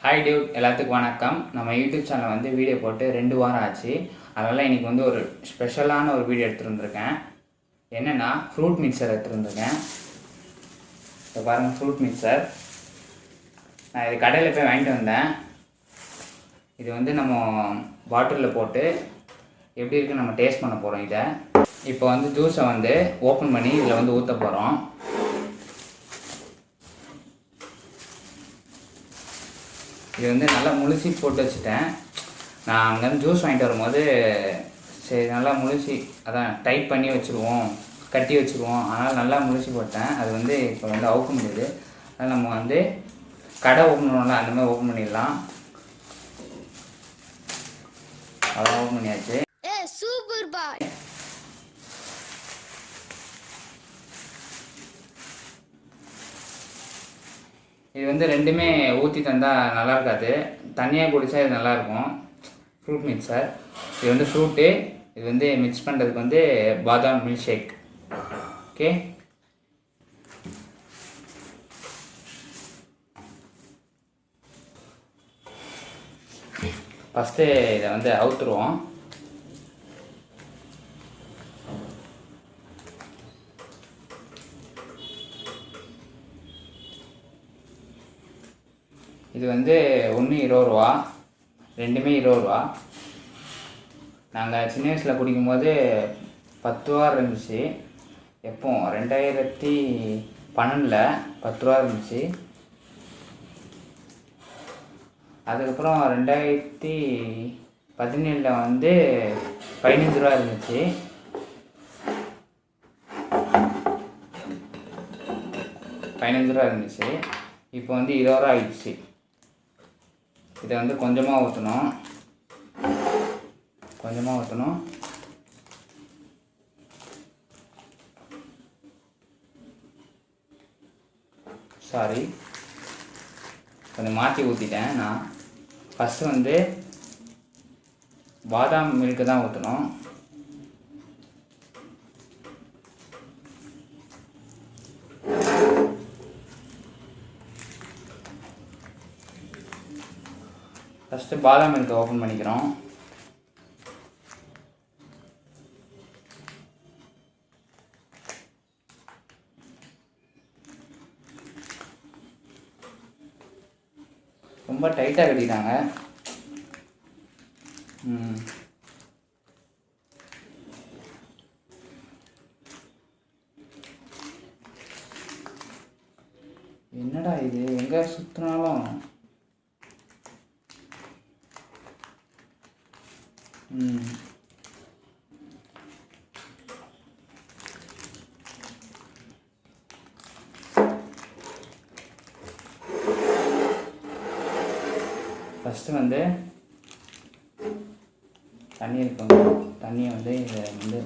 Hi Dude, எல்லாத்துக்கும் வணக்கம். நம்ம யூடியூப் சேனல் வந்து வீடியோ போட்டு 2 வாரம் ஆச்சு. அதனால் இன்றைக்கி வந்து ஒரு ஸ்பெஷலான ஒரு வீடியோ எடுத்துருந்துருக்கேன். என்னென்னா ஃப்ரூட் மிக்சர் எடுத்துருந்துருக்கேன். இப்போ பாருங்கள், ஃப்ரூட் மிக்சர். நான் இது கடையில் போய் வாங்கிட்டு வந்தேன். இது வந்து நம்ம பாட்டிலில் போட்டு எப்படி இருக்குன்னு நம்ம டேஸ்ட் பண்ண போகிறோம். இதை இப்போ வந்து ஜூஸை வந்து ஓப்பன் பண்ணி இதில் வந்து ஊற்ற போகிறோம். இது வந்து நல்லா முழுசி போட்டு வச்சுட்டேன். நான் அங்கேருந்து ஜூஸ் வாங்கிட்டு வரும்போது சரி நல்லா முழுசி அதான் டைட் பண்ணி வச்சுருவோம், கட்டி வச்சுருவோம். அதனால் நல்லா முழுசி போட்டேன். அது வந்து இப்போ வந்து அவுக்க முடியுது. அதனால் நம்ம வந்து கடை ஓப்பன் பண்ணோம்ல, அந்த மாதிரி ஓப்பன் பண்ணிடலாம். அதான் ஓப்பன் பண்ணியாச்சு. சூப்பர் பாய். இது வந்து ரெண்டுமே ஊற்றி தந்தால் நல்லா இருக்காது, தனியாக குடித்தா இது நல்லாயிருக்கும். ஃப்ரூட் மிக்சர் இது வந்து ஃப்ரூட்டு, இது வந்து மிக்ஸ் பண்ணுறதுக்கு வந்து பாதாம் மில்க் ஷேக். ஓகே, ஃபஸ்ட்டு இதை வந்து அவுத்துருவோம். இது வந்து ஒன்று 20 ரூபா, ரெண்டுமே 20 ரூபா. நாங்கள் சின்ன வயசில் குடிக்கும்போது 10 ரூபா இருந்துச்சு. எப்போ 2012 10 ரூபா இருந்துச்சு. அதுக்கப்புறம் 2017 வந்து 15 ரூபா இருந்துச்சு. இப்போ வந்து 20 ரூபா ஆகிடுச்சு. இதை வந்து கொஞ்சமாக ஊற்றணும். சாரி, கொஞ்சம் மாற்றி ஊற்றிட்டேன். நான் ஃபஸ்ட்டு வந்து பாதாம் மில்க்கு தான் ஊற்றணும். ஃபஸ்ட்டு பாதாம் மில்கை ஓப்பன் பண்ணிக்கிறோம். ரொம்ப டைட்டாக கட்டிட்டாங்க. என்னடா இது, எங்கே சுற்றினாலும் ஃபஸ்ட்டு வந்து தண்ணி இருக்கணும். தண்ணியை வந்து இதை வந்து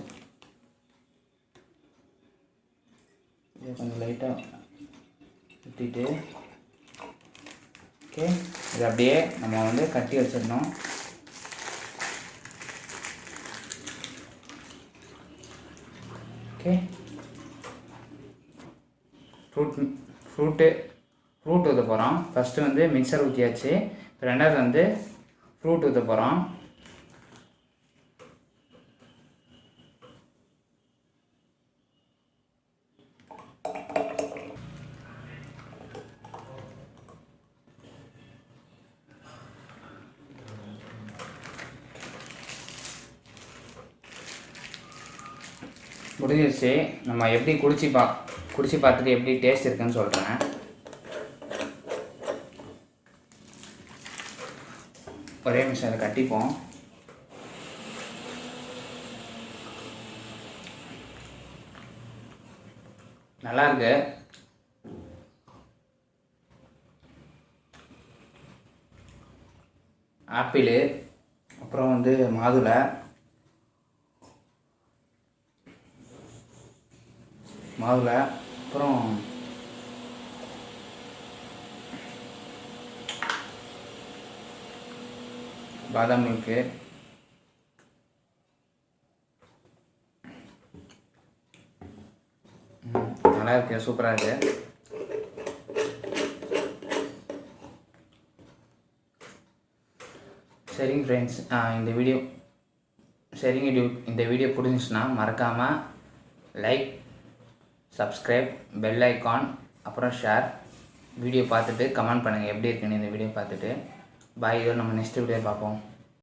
இதை கொஞ்சம் லைட்டாக ஊற்றிட்டு, ஓகே, இது அப்படியே நம்ம வந்து கட்டி வச்சிடணும். ஓகே, ஃப்ரூட் ஊற்ற போகிறோம். ஃபஸ்ட்டு வந்து மிக்சர் ஊற்றியாச்சு. ரெண்டாவது வந்து ஃப்ரூட் ஊற்ற போகிறோம். முடிஞ்சிருச்சு. நம்ம எப்படி குடிச்சு பார்த்துட்டு எப்படி டேஸ்ட் இருக்குன்னு சொல்கிறேன். ஒரே நிமிஷம் அதை கட்டிப்போம். நல்லா இருக்கு. ஆப்பிள், அப்புறம் வந்து மாதுளை, அப்புறம் பாதாம் மில்க்கு, நல்லா இருக்கு, சூப்பராக இருக்குது. சரிங்க ஃப்ரெண்ட்ஸ், இந்த வீடியோ பிடிச்சிச்சுன்னா மறக்காமல் லைக், சப்ஸ்கிரைப், பெல் ஐக்கான், அப்புறம் ஷேர். வீடியோ பார்த்துட்டு கமெண்ட் பண்ணுங்கள் எப்படி இருக்குன்னு இந்த வீடியோ பார்த்துட்டு. பாய். இதோட நம்ம நெக்ஸ்ட் வீடியோ பார்ப்போம்.